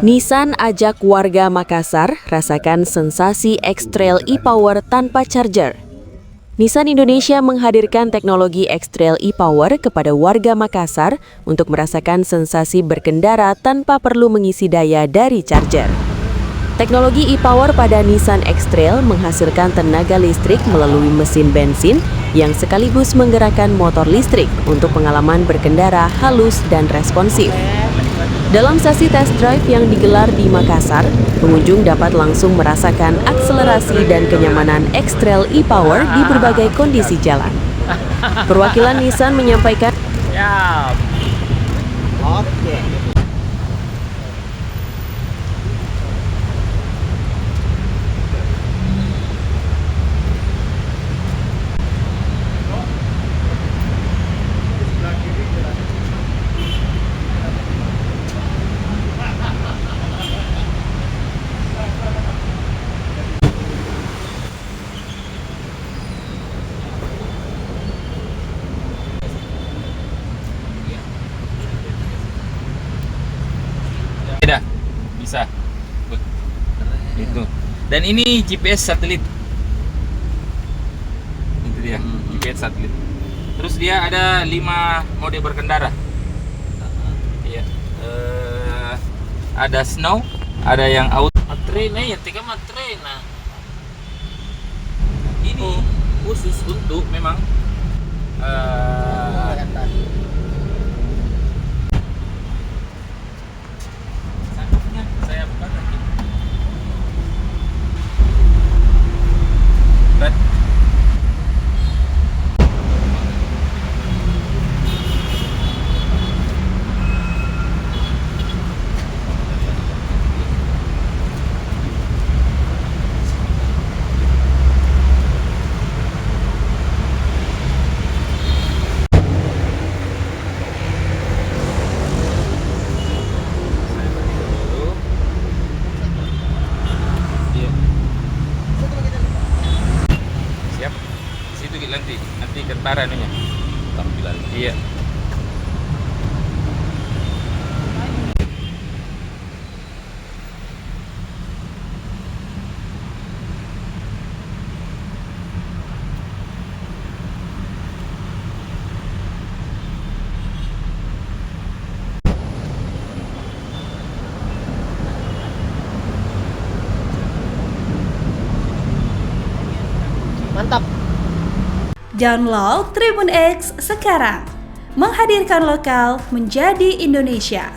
Nissan ajak warga Makassar rasakan sensasi X-Trail e-Power tanpa charger. Nissan Indonesia menghadirkan teknologi X-Trail e-Power kepada warga Makassar untuk merasakan sensasi berkendara tanpa perlu mengisi daya dari charger. Teknologi e-Power pada Nissan X-Trail menghasilkan tenaga listrik melalui mesin bensin yang sekaligus menggerakkan motor listrik untuk pengalaman berkendara halus dan responsif. Dalam sesi test drive yang digelar di Makassar, pengunjung dapat langsung merasakan akselerasi dan kenyamanan X-Trail e-Power di berbagai kondisi jalan. Perwakilan Nissan menyampaikan, Tidak bisa. Itu. Dan ini GPS satelit. Itu dia, GPS satelit. Terus dia ada 5 mode berkendara. Iya. Ada snow, ada yang auto. Matrena ya, tiga matrena. Ini khusus untuk memang sangkupnya saya buka lagi. Siap. Situ nanti kentara anunya. Tampilan. Iya. Mantap. Download Tribun X sekarang, menghadirkan lokal menjadi Indonesia.